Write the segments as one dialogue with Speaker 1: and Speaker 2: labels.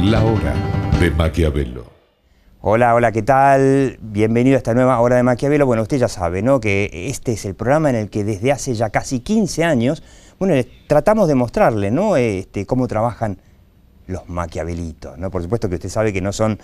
Speaker 1: La hora de Maquiavelo.
Speaker 2: Hola, hola, ¿qué tal? Bienvenido a esta nueva Hora de Maquiavelo. Bueno, usted ya sabe, ¿no?, que este es el programa en el que desde hace ya casi 15 años, bueno, tratamos de mostrarle, ¿no?, cómo trabajan los maquiavelitos, ¿no? Por supuesto que usted sabe que no son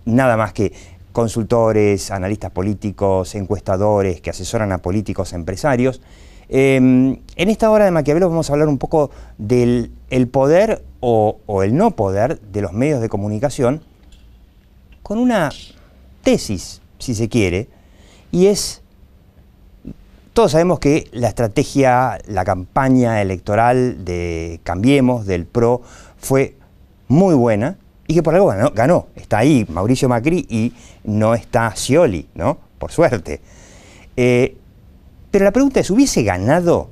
Speaker 2: nada más que consultores, analistas políticos, encuestadores que asesoran a políticos, empresarios. En esta Hora de Maquiavelo vamos a hablar un poco del poder o el no poder de los medios de comunicación, con una tesis, si se quiere, y es, todos sabemos que la estrategia, la campaña electoral de Cambiemos, del PRO, fue muy buena y que por algo ganó. Está ahí Mauricio Macri y no está Scioli, ¿no? Por suerte. Pero la pregunta es, ¿hubiese ganado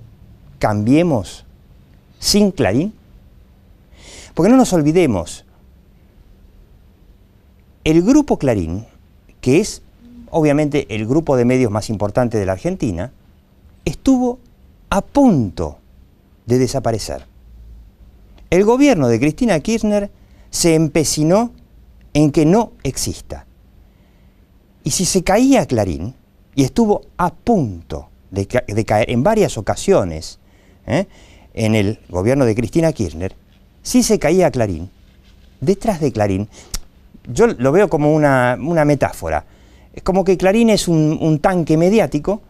Speaker 2: Cambiemos sin Clarín? Porque no nos olvidemos, el Grupo Clarín, que es obviamente el grupo de medios más importante de la Argentina, estuvo a punto de desaparecer. El gobierno de Cristina Kirchner se empecinó en que no exista. Y si se caía Clarín, y estuvo a punto de caer en varias ocasiones en el gobierno de Cristina Kirchner, si se caía Clarín, detrás de Clarín, yo lo veo como una metáfora. Es como que Clarín es un tanque mediático,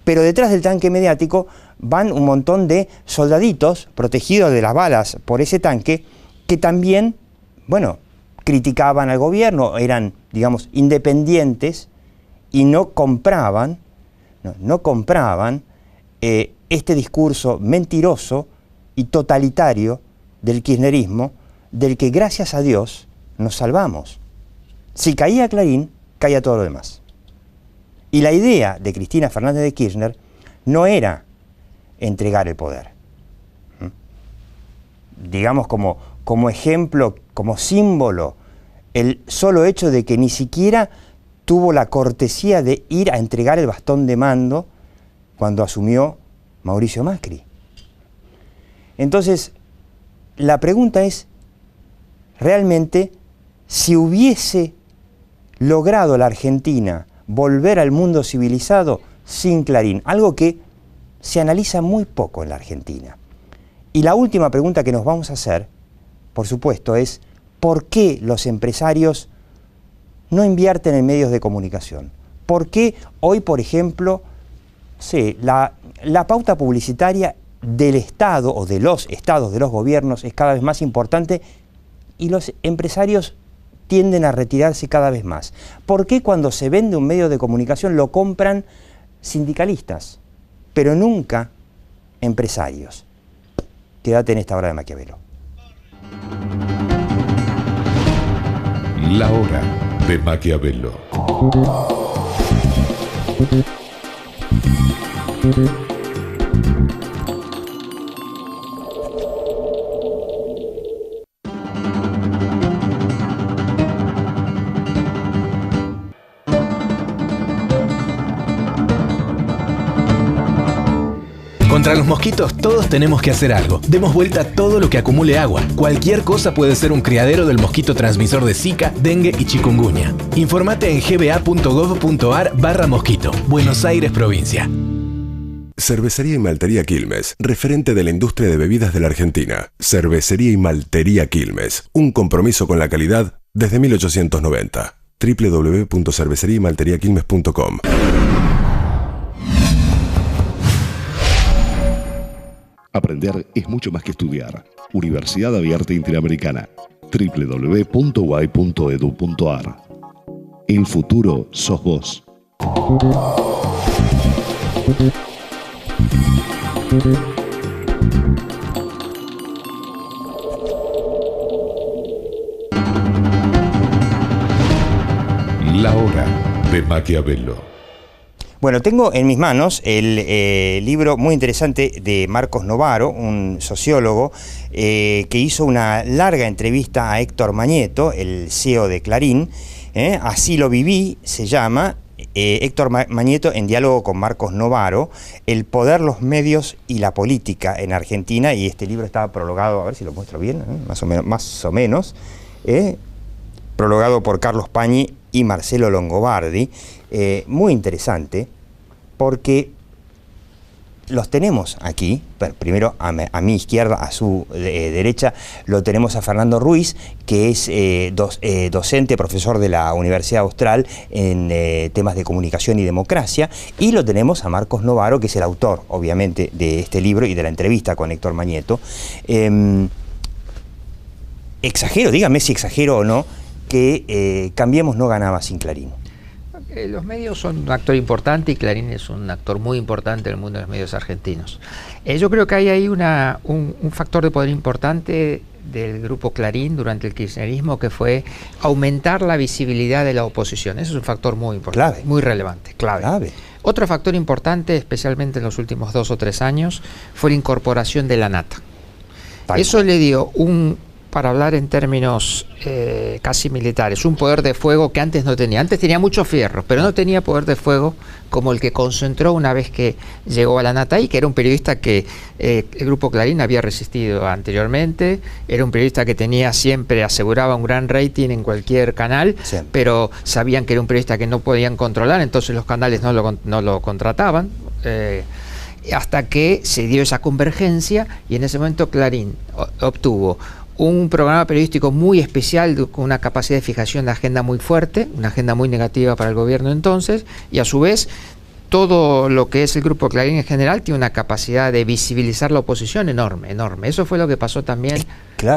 Speaker 2: pero detrás del tanque mediático van un montón de soldaditos protegidos de las balas por ese tanque que también, bueno, criticaban al gobierno, eran, digamos, independientes y no compraban este discurso mentiroso y totalitario del kirchnerismo, del que gracias a Dios nos salvamos. Si caía Clarín, caía todo lo demás. Y la idea de Cristina Fernández de Kirchner no era entregar el poder. Digamos como ejemplo, como símbolo, el solo hecho de que ni siquiera tuvo la cortesía de ir a entregar el bastón de mando cuando asumió Mauricio Macri. Entonces, la pregunta es, realmente, si hubiese logrado la Argentina volver al mundo civilizado sin Clarín, algo que se analiza muy poco en la Argentina. Y la última pregunta que nos vamos a hacer, por supuesto, es ¿por qué los empresarios no invierten en medios de comunicación? ¿Por qué hoy, por ejemplo, la pauta publicitaria del Estado o de los estados, de los gobiernos, es cada vez más importante y los empresarios tienden a retirarse cada vez más? ¿Por qué cuando se vende un medio de comunicación lo compran sindicalistas, pero nunca empresarios? Quédate en esta Hora de Maquiavelo.
Speaker 1: La hora de Maquiavelo.
Speaker 3: Contra los mosquitos todos tenemos que hacer algo. Demos vuelta a todo lo que acumule agua. Cualquier cosa puede ser un criadero del mosquito transmisor de Zika, dengue y chikungunya. Informate en gba.gov.ar/mosquito. Buenos Aires, provincia.
Speaker 4: Cervecería y Maltería Quilmes, referente de la industria de bebidas de la Argentina. Cervecería y Maltería Quilmes, un compromiso con la calidad desde 1890. www.cerveceriaymalteriaquilmes.com.
Speaker 5: Aprender es mucho más que estudiar. Universidad Abierta Interamericana. www.uay.edu.ar. El futuro sos vos.
Speaker 1: La hora de Maquiavelo.
Speaker 2: Bueno, tengo en mis manos el libro muy interesante de Marcos Novaro, un sociólogo que hizo una larga entrevista a Héctor Mañeto, el CEO de Clarín. Así lo viví, se llama. Héctor Mañeto en diálogo con Marcos Novaro, El poder, los medios y la política en Argentina, y este libro estaba prologado, a ver si lo muestro bien, más o menos, prologado por Carlos Pañi y Marcelo Longobardi. Muy interesante, porque los tenemos aquí. Primero a mi izquierda, a su derecha, lo tenemos a Fernando Ruiz, que es docente, profesor de la Universidad Austral en temas de comunicación y democracia, y lo tenemos a Marcos Novaro, que es el autor, obviamente, de este libro y de la entrevista con Héctor Mañeto. Exagero, dígame si exagero o no, que Cambiemos no ganaba sin Clarín.
Speaker 6: Los medios son un actor importante y Clarín es un actor muy importante en el mundo de los medios argentinos. Yo creo que hay ahí un factor de poder importante del grupo Clarín durante el kirchnerismo, que fue aumentar la visibilidad de la oposición. Eso es un factor muy importante,
Speaker 2: clave,
Speaker 6: muy relevante, clave. Otro factor importante, especialmente en los últimos 2 o 3 años, fue la incorporación de la nata. Eso le dio para hablar en términos casi militares, un poder de fuego que antes no tenía. Antes tenía mucho fierro, pero no tenía poder de fuego como el que concentró una vez que llegó a la nata, y que era un periodista que el grupo Clarín había resistido anteriormente. Era un periodista que siempre aseguraba un gran rating en cualquier canal, sí, pero sabían que era un periodista que no podían controlar, entonces los canales no lo contrataban. Hasta que se dio esa convergencia, y en ese momento Clarín obtuvo un programa periodístico muy especial, con una capacidad de fijación de agenda muy fuerte, una agenda muy negativa para el gobierno entonces, y a su vez todo lo que es el grupo Clarín en general tiene una capacidad de visibilizar la oposición enorme. Eso fue lo que pasó también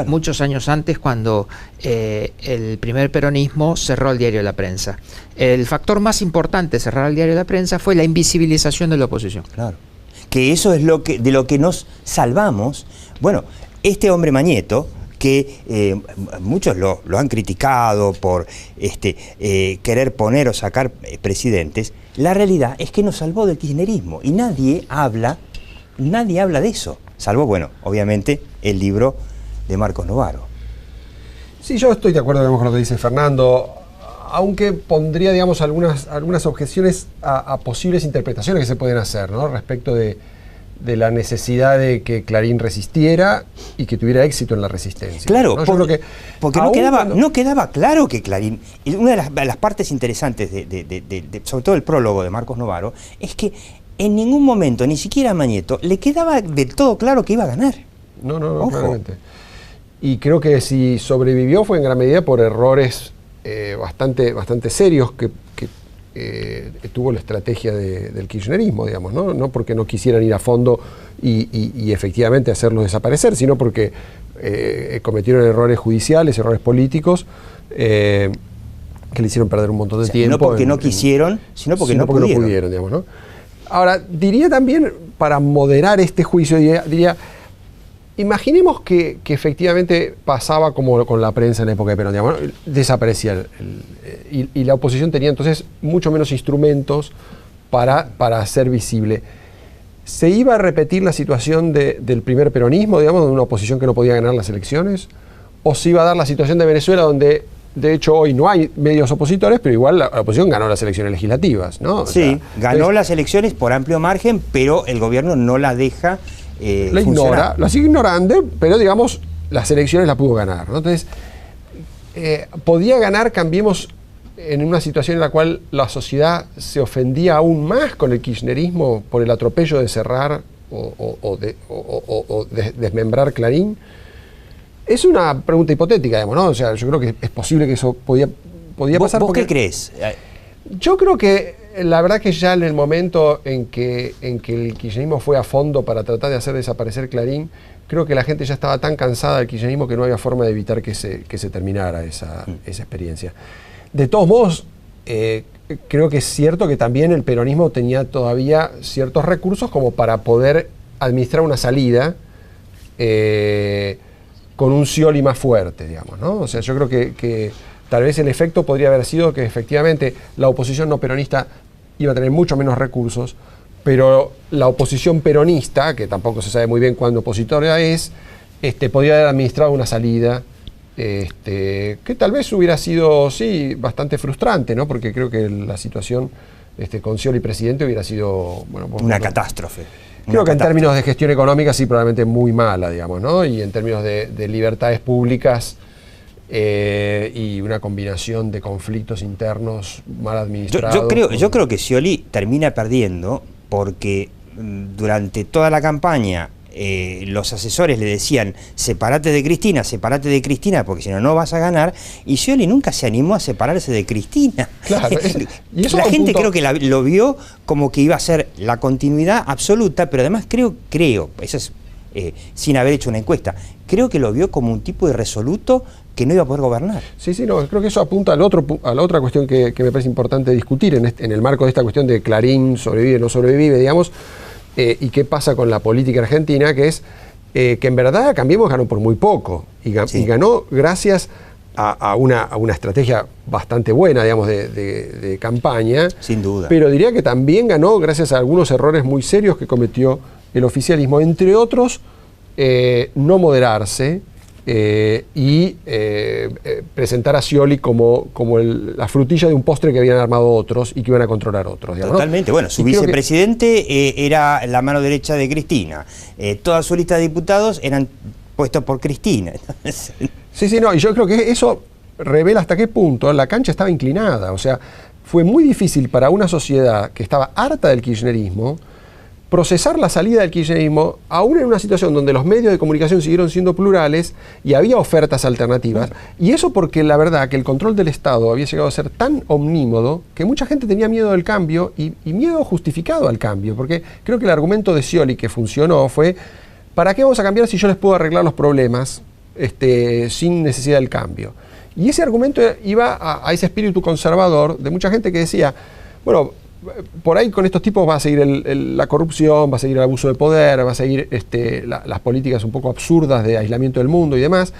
Speaker 6: muchos años antes, cuando el primer peronismo cerró el diario de la Prensa. El factor más importante de cerrar el diario de la Prensa fue la invisibilización de la oposición.
Speaker 2: Claro, que eso es de lo que nos salvamos. Bueno, este hombre Mañeto, que muchos lo han criticado por querer poner o sacar presidentes, la realidad es que nos salvó del kirchnerismo, y nadie habla de eso, salvo, bueno, obviamente, el libro de Marcos Novaro.
Speaker 7: Sí, yo estoy de acuerdo, digamos, con lo que dice Fernando, aunque pondría, digamos, algunas objeciones a posibles interpretaciones que se pueden hacer, ¿no?, respecto de la necesidad de que Clarín resistiera y que tuviera éxito en la resistencia.
Speaker 2: Claro,
Speaker 7: ¿no?
Speaker 2: porque no quedaba claro que Clarín, una de las partes interesantes sobre todo el prólogo de Marcos Novaro, es que en ningún momento, ni siquiera a Mañeto, le quedaba del todo claro que iba a ganar.
Speaker 7: No, claramente. Y creo que si sobrevivió fue en gran medida por errores bastante serios que tuvo la estrategia del kirchnerismo, digamos, ¿no? No porque no quisieran ir a fondo y efectivamente hacerlos desaparecer, sino porque cometieron errores judiciales, errores políticos, que le hicieron perder un montón de tiempo.
Speaker 2: No porque no quisieron, sino porque no pudieron,
Speaker 7: digamos, ¿no? Ahora, diría también, para moderar este juicio, diría imaginemos que efectivamente pasaba como con la prensa en la época de Perón, digamos, ¿no? Desaparecía y la oposición tenía entonces mucho menos instrumentos para hacer visible. ¿Se iba a repetir la situación del primer peronismo, digamos, de una oposición que no podía ganar las elecciones? ¿O se iba a dar la situación de Venezuela, donde de hecho hoy no hay medios opositores, pero igual la oposición ganó las elecciones legislativas, ¿no?
Speaker 2: Sí, ganó las elecciones por amplio margen, pero el gobierno no la deja
Speaker 7: la ignora, la sigue ignorando, pero digamos, las elecciones la pudo ganar, ¿no? Entonces, podía ganar Cambiemos en una situación en la cual la sociedad se ofendía aún más con el kirchnerismo por el atropello de cerrar o desmembrar Clarín. Es una pregunta hipotética, digamos, ¿no? O sea, yo creo que es posible que eso podía pasar.
Speaker 2: ¿Vos qué crees?
Speaker 7: Yo creo que la verdad que ya en el momento en que el kirchnerismo fue a fondo para tratar de hacer desaparecer Clarín, creo que la gente ya estaba tan cansada del kirchnerismo que no había forma de evitar que se terminara esa experiencia. De todos modos, creo que es cierto que también el peronismo tenía todavía ciertos recursos como para poder administrar una salida con un Scioli más fuerte, digamos, ¿no? O sea, yo creo que tal vez el efecto podría haber sido que efectivamente la oposición no peronista iba a tener mucho menos recursos, pero la oposición peronista, que tampoco se sabe muy bien cuándo opositora es, podría haber administrado una salida que tal vez hubiera sido, sí, bastante frustrante, ¿no? Porque creo que la situación con Scioli presidente hubiera sido, bueno,
Speaker 2: una catástrofe.
Speaker 7: Creo que en términos de gestión económica sí, probablemente muy mala, digamos, ¿no? Y en términos de libertades públicas, y una combinación de conflictos internos mal administrados.
Speaker 2: Yo creo que Scioli termina perdiendo porque durante toda la campaña los asesores le decían separate de Cristina, porque si no, no vas a ganar, y Scioli nunca se animó a separarse de Cristina.
Speaker 7: Claro, y eso
Speaker 2: la gente
Speaker 7: punto...
Speaker 2: creo que lo vio como que iba a ser la continuidad absoluta, pero además creo, eso es sin haber hecho una encuesta, creo que lo vio como un tipo irresoluto que no iba a poder gobernar.
Speaker 7: Sí, no, creo que eso apunta a la otra cuestión que me parece importante discutir en el marco de esta cuestión de Clarín sobrevive, no sobrevive, digamos, y qué pasa con la política argentina, que es que en verdad Cambiemos ganó por muy poco, y ganó gracias a una estrategia bastante buena, digamos, de campaña.
Speaker 2: Sin duda.
Speaker 7: Pero diría que también ganó gracias a algunos errores muy serios que cometió el oficialismo, entre otros, no moderarse, y presentar a Scioli como la frutilla de un postre que habían armado otros y que iban a controlar otros. Digamos,
Speaker 2: totalmente, ¿no? Bueno, su vicepresidente era la mano derecha de Cristina, toda su lista de diputados eran puestos por Cristina.
Speaker 7: Sí, no, y yo creo que eso revela hasta qué punto la cancha estaba inclinada. O sea, fue muy difícil para una sociedad que estaba harta del kirchnerismo procesar la salida del kirchnerismo, aún en una situación donde los medios de comunicación siguieron siendo plurales y había ofertas alternativas. Y eso porque la verdad que el control del Estado había llegado a ser tan omnímodo que mucha gente tenía miedo del cambio y miedo justificado al cambio. Porque creo que el argumento de Scioli que funcionó fue: ¿para qué vamos a cambiar si yo les puedo arreglar los problemas sin necesidad del cambio? Y ese argumento iba a ese espíritu conservador de mucha gente que decía, bueno, por ahí con estos tipos va a seguir la corrupción, va a seguir el abuso de poder, va a seguir las políticas un poco absurdas de aislamiento del mundo y demás,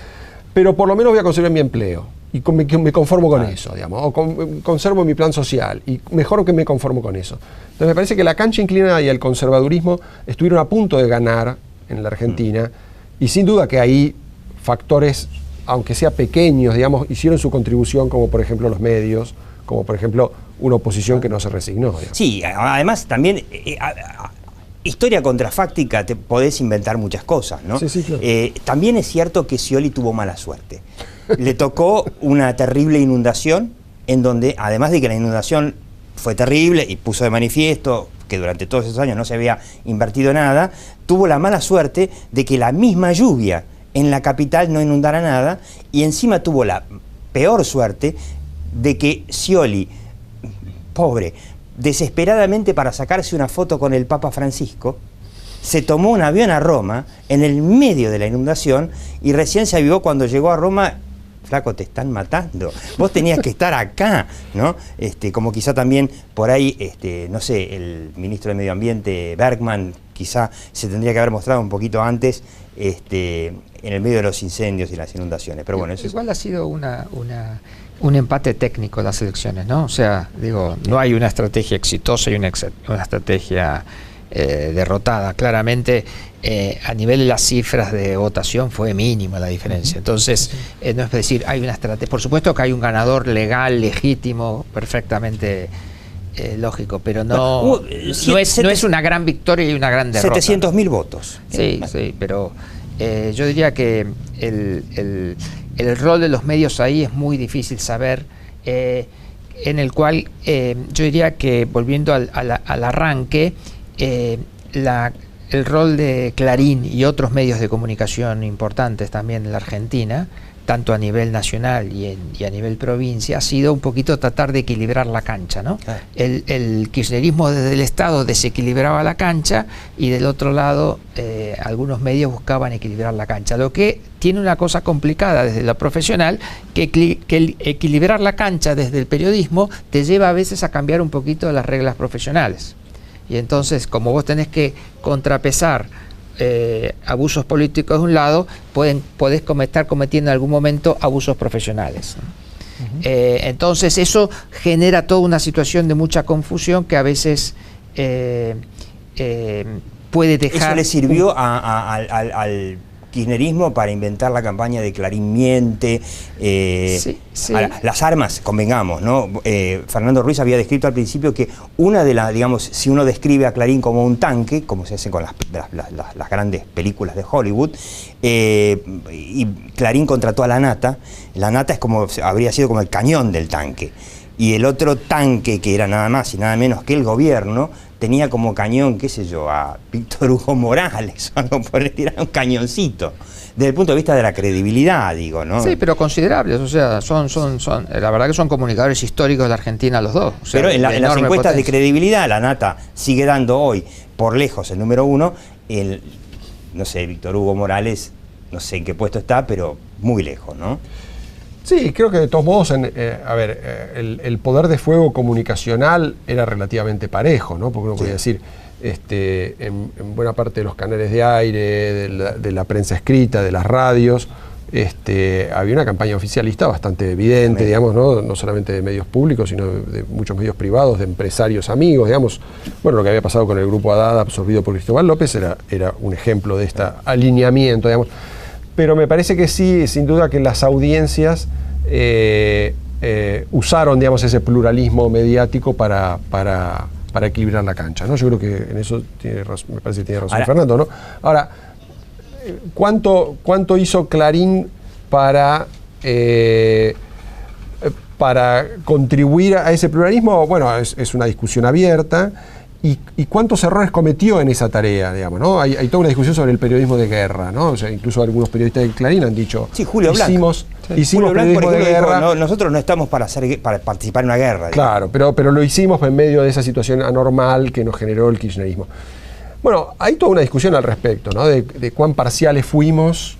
Speaker 7: pero por lo menos voy a conservar mi empleo y me conformo con eso, digamos, o conservo mi plan social y mejor que me conformo con eso. Entonces me parece que la cancha inclinada y el conservadurismo estuvieron a punto de ganar en la Argentina, y sin duda que ahí factores, aunque sea pequeños, digamos, hicieron su contribución, como por ejemplo los medios, como por ejemplo una oposición que no se resignó. Digamos.
Speaker 2: Sí, además también historia contrafáctica, te podés inventar muchas cosas, ¿no?
Speaker 7: Sí, claro.
Speaker 2: También es cierto que Scioli tuvo mala suerte. Le tocó una terrible inundación, en donde, además de que la inundación fue terrible y puso de manifiesto que durante todos esos años no se había invertido nada, tuvo la mala suerte de que la misma lluvia en la capital no inundara nada, y encima tuvo la peor suerte de que Scioli, pobre, desesperadamente para sacarse una foto con el Papa Francisco, se tomó un avión a Roma en el medio de la inundación y recién se avivó cuando llegó a Roma. Flaco, te están matando, vos tenías que estar acá, ¿no? Como quizá también por ahí, no sé, el ministro de Medio Ambiente, Bergman, quizá se tendría que haber mostrado un poquito antes en el medio de los incendios y las inundaciones. Pero bueno, eso
Speaker 6: igual ha sido un empate técnico las elecciones, ¿no? O sea, digo, no hay una estrategia exitosa y una estrategia derrotada. Claramente, a nivel de las cifras de votación fue mínima la diferencia. Entonces, no es decir, hay una estrategia. Por supuesto que hay un ganador legal, legítimo, perfectamente lógico, pero no es una gran victoria y una gran derrota.
Speaker 2: 700.000 votos.
Speaker 6: Sí, pero yo diría que el rol de los medios ahí es muy difícil saber, en el cual yo diría que, volviendo al arranque, el rol de Clarín y otros medios de comunicación importantes también en la Argentina, tanto a nivel nacional y a nivel provincia, ha sido un poquito tratar de equilibrar la cancha, ¿no? El kirchnerismo desde el Estado desequilibraba la cancha, y del otro lado algunos medios buscaban equilibrar la cancha, lo que tiene una cosa complicada desde lo profesional, que el equilibrar la cancha desde el periodismo te lleva a veces a cambiar un poquito las reglas profesionales. Y entonces, como vos tenés que contrapesar abusos políticos de un lado, podés estar cometiendo en algún momento abusos profesionales. Entonces eso genera toda una situación de mucha confusión que a veces puede dejar...
Speaker 2: Eso le sirvió al kirchnerismo para inventar la campaña de Clarín miente.
Speaker 6: Sí.
Speaker 2: Ahora, las armas, convengamos, ¿no? Fernando Ruiz había descrito al principio que una de las, digamos, si uno describe a Clarín como un tanque, como se hace con las grandes películas de Hollywood, y Clarín contrató a la Nata es como, habría sido como el cañón del tanque. Y el otro tanque, que era nada más y nada menos que el gobierno, tenía como cañón, qué sé yo, a Víctor Hugo Morales, o algo por tirar un cañoncito. Desde el punto de vista de la credibilidad, digo, ¿no?
Speaker 6: Sí, pero considerables, o sea, son la verdad que son comunicadores históricos de la Argentina los dos. O sea,
Speaker 2: pero en las encuestas
Speaker 6: potencia
Speaker 2: de credibilidad, la Nata sigue dando hoy, por lejos, el número 1, no sé, Víctor Hugo Morales, no sé en qué puesto está, pero muy lejos, ¿no?
Speaker 7: Sí, creo que de todos modos, el poder de fuego comunicacional era relativamente parejo, ¿no? Porque uno podía decir, en buena parte de los canales de aire, de la prensa escrita, de las radios, había una campaña oficialista bastante evidente, digamos, no solamente de medios públicos, sino de muchos medios privados, de empresarios amigos, digamos. Bueno, lo que había pasado con el Grupo Haddad absorbido por Cristóbal López era un ejemplo de este alineamiento, digamos. Pero me parece que sí, sin duda que las audiencias usaron, digamos, ese pluralismo mediático para equilibrar la cancha, ¿no? Yo creo que en eso me parece que tiene razón ahora, Fernando, ¿no? Ahora, ¿cuánto hizo Clarín para contribuir a ese pluralismo? Bueno, es una discusión abierta. ¿Y cuántos errores cometió en esa tarea, digamos, ¿no? Hay toda una discusión sobre el periodismo de guerra, ¿no? O sea, incluso algunos periodistas de Clarín han dicho,
Speaker 2: sí, Julio Blanc,
Speaker 7: hicimos
Speaker 2: Julio Blanc, por ejemplo,
Speaker 7: de guerra.
Speaker 2: dijo, nosotros no estamos para participar en una guerra.
Speaker 7: Claro, pero lo hicimos en medio de esa situación anormal que nos generó el kirchnerismo. Bueno, hay toda una discusión al respecto, ¿no? De cuán parciales fuimos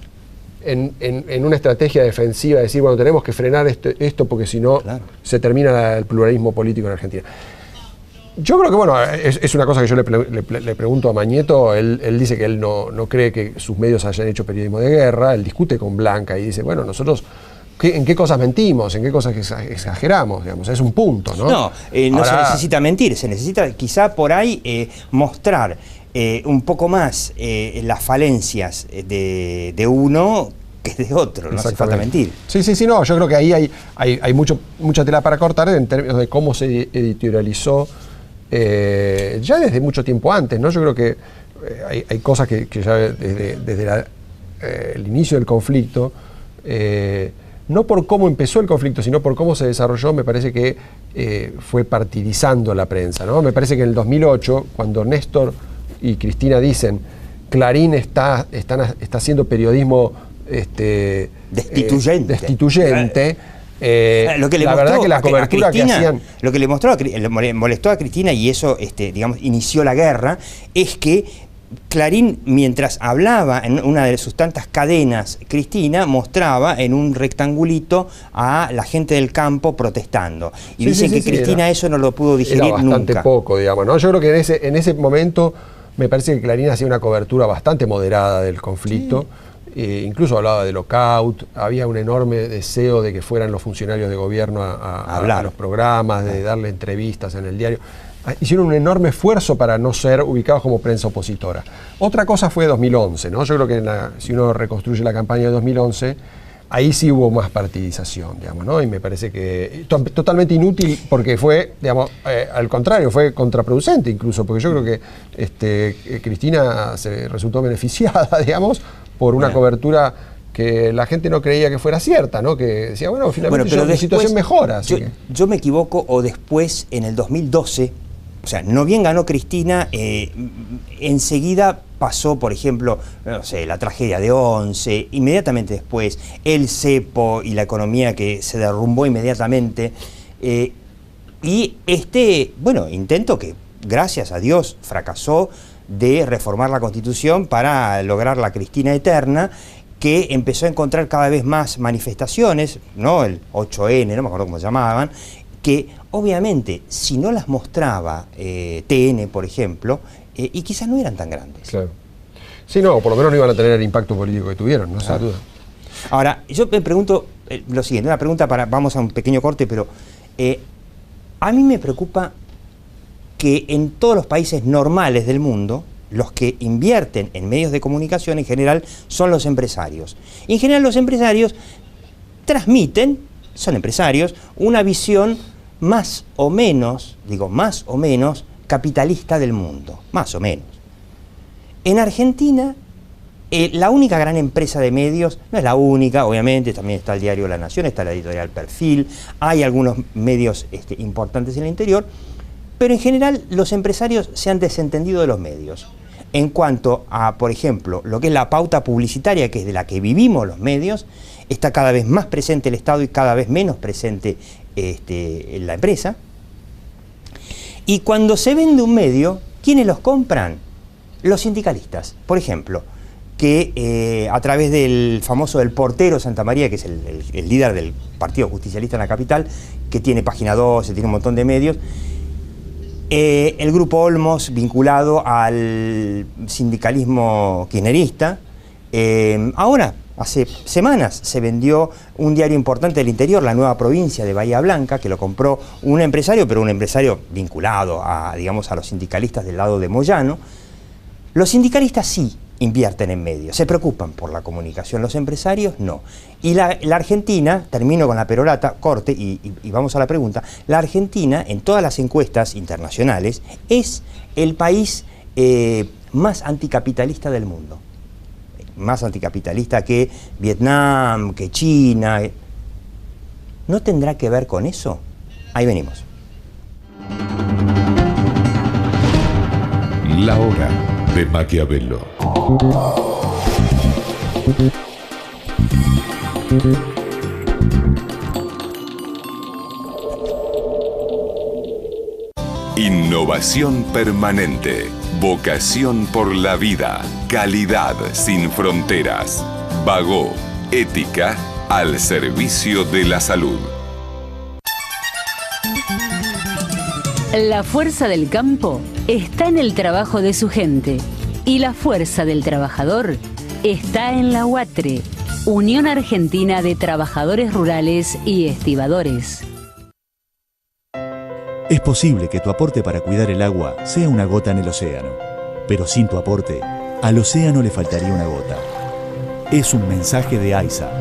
Speaker 7: en una estrategia defensiva, de decir, bueno, tenemos que frenar esto porque si no se termina el pluralismo político en Argentina. Yo creo que, bueno, es una cosa que yo le pregunto a Mañeto. Él dice que él no cree que sus medios hayan hecho periodismo de guerra. Él discute con Blanca y dice, bueno, nosotros, ¿en qué cosas mentimos? ¿En qué cosas exageramos? Digamos, es un punto, ¿no?
Speaker 2: No se necesita mentir, se necesita quizá por ahí mostrar un poco más las falencias de uno que de otro, no hace falta mentir.
Speaker 7: Sí, no, yo creo que ahí hay mucha tela para cortar en términos de cómo se editorializó ya desde mucho tiempo antes, ¿no? Yo creo que hay cosas que ya desde el inicio del conflicto, no por cómo empezó el conflicto, sino por cómo se desarrolló, me parece que fue partidizando la prensa, ¿no? Me parece que en el 2008, cuando Néstor y Cristina dicen Clarín está haciendo periodrismo destituyente,
Speaker 2: lo que le
Speaker 7: la
Speaker 2: mostró,
Speaker 7: verdad que la cobertura
Speaker 2: Cristina,
Speaker 7: que hacían,
Speaker 2: lo que le molestó a Cristina, y eso digamos inició la guerra, es que Clarín, mientras hablaba en una de sus tantas cadenas, Cristina mostraba en un rectangulito a la gente del campo protestando. Y dicen que Cristina eso no lo pudo digerir
Speaker 7: nunca. Era bastante poco, digamos, ¿no? Yo creo que en ese momento me parece que Clarín hacía una cobertura bastante moderada del conflicto. Incluso hablaba de lockout, había un enorme deseo de que fueran los funcionarios de gobierno a los programas, de darle entrevistas en el diario. Hicieron un enorme esfuerzo para no ser ubicados como prensa opositora. Otra cosa fue 2011, ¿no? Yo creo que si uno reconstruye la campaña de 2011, ahí sí hubo más partidización, digamos, ¿no? Y me parece que totalmente inútil, porque fue, digamos, al contrario, fue contraproducente incluso, porque yo creo que Cristina se resultó beneficiada, digamos, por una cobertura que la gente no creía que fuera cierta, ¿no? Que decía, bueno, finalmente la situación mejora.
Speaker 2: Yo me equivoco, o después, en el 2012, o sea, no bien ganó Cristina, enseguida pasó, por ejemplo, no sé, la tragedia de Once, inmediatamente después, el cepo y la economía que se derrumbó inmediatamente, y intento que, gracias a Dios, fracasó, de reformar la Constitución para lograr la Cristina eterna, que empezó a encontrar cada vez más manifestaciones, ¿no? El 8N, no me acuerdo cómo se llamaban, que obviamente si no las mostraba TN, por ejemplo, y quizás no eran tan grandes.
Speaker 7: Claro. Sí, no, por lo menos no iban a tener el impacto político que tuvieron, no sin duda.
Speaker 2: Ahora, yo me pregunto lo siguiente, una pregunta vamos a un pequeño corte, pero a mí me preocupa que en todos los países normales del mundo los que invierten en medios de comunicación en general son los empresarios. Y en general los empresarios transmiten, son empresarios, una visión más o menos, digo más o menos, capitalista del mundo, más o menos. En Argentina, la única gran empresa de medios, no es la única, obviamente, también está el diario La Nación, está la editorial Perfil, hay algunos medios importantes en el interior, pero en general los empresarios se han desentendido de los medios. En cuanto a, por ejemplo, lo que es la pauta publicitaria, que es de la que vivimos los medios, está cada vez más presente el Estado y cada vez menos presente la empresa. Y cuando se vende un medio, ¿quiénes los compran? Los sindicalistas, por ejemplo, que a través del famoso El Portero Santa María, que es el líder del Partido Justicialista en la capital, que tiene Página 12, tiene un montón de medios, el grupo Olmos, vinculado al sindicalismo kirchnerista, ahora, hace semanas, se vendió un diario importante del interior, La Nueva Provincia de Bahía Blanca, que lo compró un empresario, pero un empresario vinculado a, digamos, a los sindicalistas del lado de Moyano. Los sindicalistas sí invierten en medios, se preocupan por la comunicación, los empresarios no. Y la Argentina, termino con la perorata, corte y vamos a la pregunta, la Argentina en todas las encuestas internacionales es el país más anticapitalista del mundo. Más anticapitalista que Vietnam, que China. ¿No tendrá que ver con eso? Ahí venimos.
Speaker 1: La hora de Maquiavelo.
Speaker 8: Innovación permanente, vocación por la vida, calidad sin fronteras. Bagó, ética al servicio de la salud.
Speaker 9: La fuerza del campo está en el trabajo de su gente y la fuerza del trabajador está en la UATRE, Unión Argentina de Trabajadores Rurales y Estibadores.
Speaker 10: Es posible que tu aporte para cuidar el agua sea una gota en el océano, pero sin tu aporte, al océano le faltaría una gota. Es un mensaje de AISA.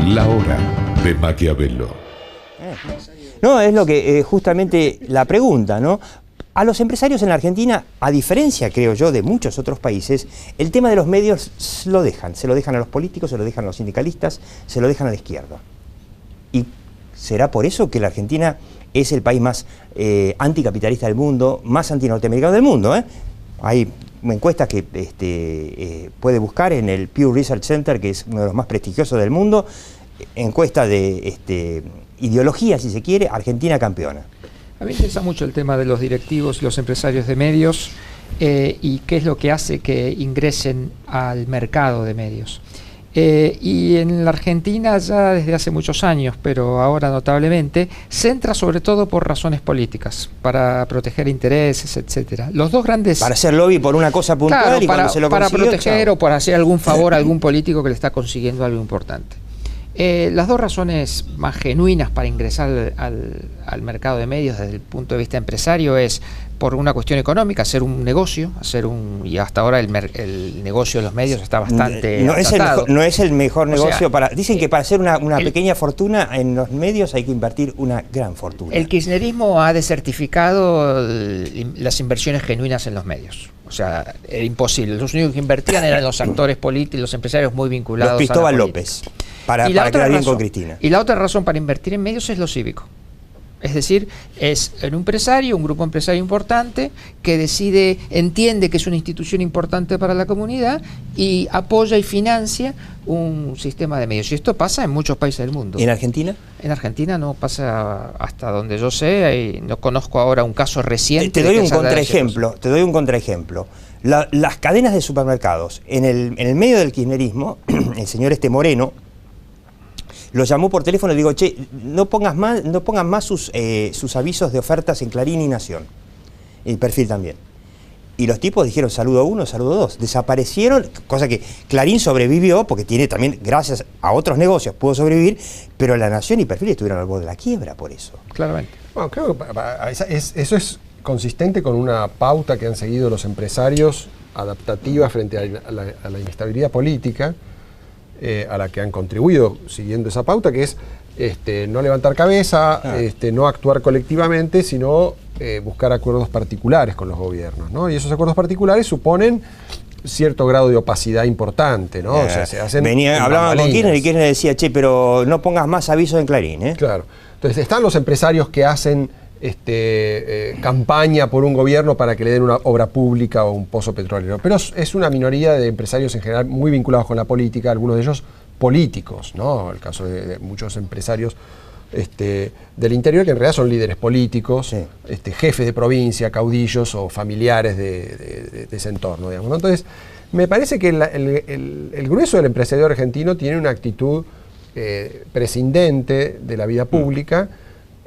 Speaker 1: La hora de Maquiavelo.
Speaker 2: No, es lo que justamente la pregunta, ¿no? A los empresarios en la Argentina, a diferencia, creo yo, de muchos otros países, el tema de los medios se lo dejan a los políticos, se lo dejan a los sindicalistas, se lo dejan a la izquierda. Y será por eso que la Argentina es el país más anticapitalista del mundo, más antinorteamericano del mundo, ¿eh? Hay una encuesta que puede buscar en el Pew Research Center, que es uno de los más prestigiosos del mundo, encuesta de ideología, si se quiere, Argentina campeona.
Speaker 6: A mí me interesa mucho el tema de los directivos y los empresarios de medios y qué es lo que hace que ingresen al mercado de medios. Y en la Argentina ya desde hace muchos años, pero ahora notablemente, se entra sobre todo por razones políticas, para proteger intereses, etcétera. Los dos grandes...
Speaker 2: Para hacer lobby por una cosa puntual, claro, y cuando se lo
Speaker 6: para
Speaker 2: consiguió,
Speaker 6: proteger
Speaker 2: chao,
Speaker 6: o para hacer algún favor a algún político que le está consiguiendo algo importante. Las dos razones más genuinas para ingresar al mercado de medios desde el punto de vista empresario es por una cuestión económica, hacer un negocio, y hasta ahora el negocio de los medios está bastante
Speaker 2: no es el mejor negocio, dicen que para hacer una pequeña fortuna en los medios hay que invertir una gran fortuna.
Speaker 6: El kirchnerismo ha desertificado las inversiones genuinas en los medios. O sea, era imposible. Los únicos que invertían eran los actores políticos, los empresarios muy vinculados
Speaker 2: los Cristóbal
Speaker 6: a la
Speaker 2: López, para quedar bien con Cristina.
Speaker 6: Y la otra razón para invertir en medios es lo cívico. Es decir, es un empresario, un grupo empresario importante que entiende que es una institución importante para la comunidad y apoya y financia un sistema de medios. Y esto pasa en muchos países del mundo.
Speaker 2: ¿Y en Argentina?
Speaker 6: En Argentina no pasa, hasta donde yo sé, no conozco ahora un caso reciente.
Speaker 2: Te doy un contraejemplo. Las cadenas de supermercados, en el medio del kirchnerismo, el señor Moreno lo llamó por teléfono y digo, che, no pongan más sus avisos de ofertas en Clarín y Nación. El Perfil también. Y los tipos dijeron saludo 1, saludo 2. Desaparecieron, cosa que Clarín sobrevivió, porque tiene también, gracias a otros negocios, pudo sobrevivir, pero La Nación y Perfil estuvieron al borde de la quiebra por eso.
Speaker 6: Claramente.
Speaker 7: Bueno, creo que eso es consistente con una pauta que han seguido los empresarios adaptativa frente a la inestabilidad política, a la que han contribuido siguiendo esa pauta, que es no levantar cabeza, no actuar colectivamente, sino buscar acuerdos particulares con los gobiernos, ¿no? Y esos acuerdos particulares suponen cierto grado de opacidad importante, ¿no? O sea, se hacen
Speaker 2: hablaban con Kirchner y Kirchner decía, che, pero no pongas más avisos en Clarín, ¿eh?
Speaker 7: Claro. Entonces están los empresarios que hacen campaña por un gobierno para que le den una obra pública o un pozo petrolero, pero es una minoría de empresarios en general muy vinculados con la política, algunos de ellos políticos, ¿no? El caso de muchos empresarios del interior que en realidad son líderes políticos, sí, jefes de provincia, caudillos o familiares de ese entorno, digamos, ¿no? Entonces, me parece que el grueso del empresario argentino tiene una actitud prescindente de la vida pública.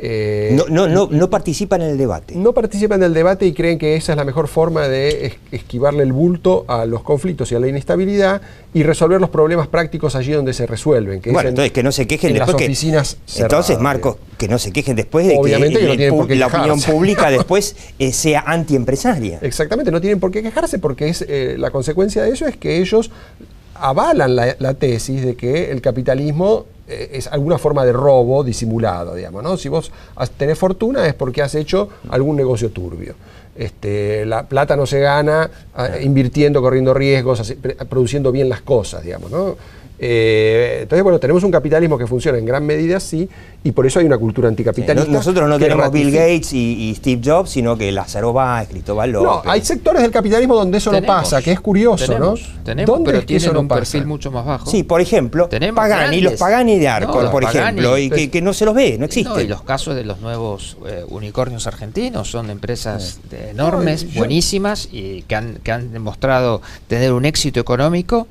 Speaker 2: No participan en el debate.
Speaker 7: No participan en el debate y creen que esa es la mejor forma de esquivarle el bulto a los conflictos y a la inestabilidad y resolver los problemas prácticos allí donde se resuelven. Que
Speaker 2: bueno, entonces que no se quejen
Speaker 7: en
Speaker 2: después
Speaker 7: las oficinas cerradas.
Speaker 2: Entonces, Marcos, que no se quejen después de
Speaker 7: obviamente
Speaker 2: que la opinión pública después sea antiempresaria.
Speaker 7: Exactamente, no tienen por qué quejarse porque la consecuencia de eso es que ellos avalan la tesis de que el capitalismo es alguna forma de robo disimulado, digamos, ¿no? Si vos tenés fortuna es porque has hecho algún negocio turbio. La plata no se gana invirtiendo, corriendo riesgos, produciendo bien las cosas, digamos, ¿no? Entonces, bueno, tenemos un capitalismo que funciona en gran medida así, y por eso hay una cultura anticapitalista.
Speaker 2: Nosotros no tenemos Bill Gates y Steve Jobs, sino que Lázaro Báez, Cristóbal López.
Speaker 7: No, hay sectores del capitalismo donde eso no pasa, que es curioso, ¿no?
Speaker 6: Tenemos, pero tienen un perfil mucho más bajo.
Speaker 2: Sí, por ejemplo, Pagani, los Pagani de Arcor, por ejemplo, y que no se los ve, no existen.
Speaker 6: No, y los casos de los nuevos unicornios argentinos son empresas enormes, buenísimas, y que han demostrado tener un éxito económico.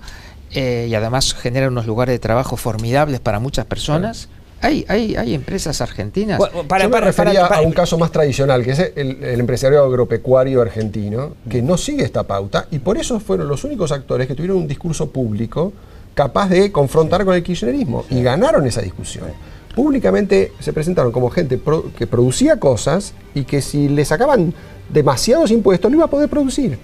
Speaker 6: Y además generan unos lugares de trabajo formidables para muchas personas. Hay empresas argentinas.
Speaker 7: Bueno, yo me refería a un caso más tradicional, que es el empresario agropecuario argentino, que no sigue esta pauta, y por eso fueron los únicos actores que tuvieron un discurso público capaz de confrontar con el kirchnerismo, y ganaron esa discusión. Públicamente se presentaron como gente que producía cosas y que si le sacaban demasiados impuestos no iba a poder producir.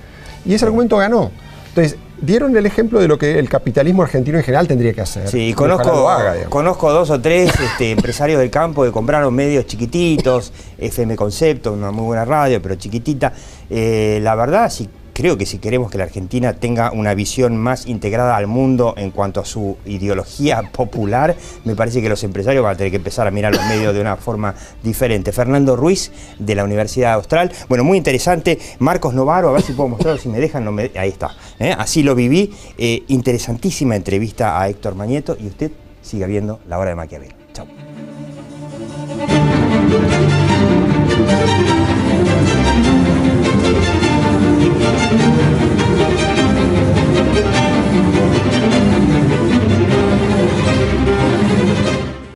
Speaker 7: Y ese argumento ganó. Entonces, dieron el ejemplo de lo que el capitalismo argentino en general tendría que hacer.
Speaker 2: Sí, conozco 2 o 3 empresarios del campo que compraron medios chiquititos, FM Concepto, una muy buena radio, pero chiquitita. La verdad, sí, creo que si queremos que la Argentina tenga una visión más integrada al mundo en cuanto a su ideología popular, me parece que los empresarios van a tener que empezar a mirar los medios de una forma diferente. Fernando Ruiz, de la Universidad Austral. Bueno, muy interesante. Marcos Novaro, a ver si puedo mostrarlo, si me dejan. Ahí está. Así lo viví. Interesantísima entrevista a Héctor Mañeto, y usted siga viendo La Hora de Maquiavelo.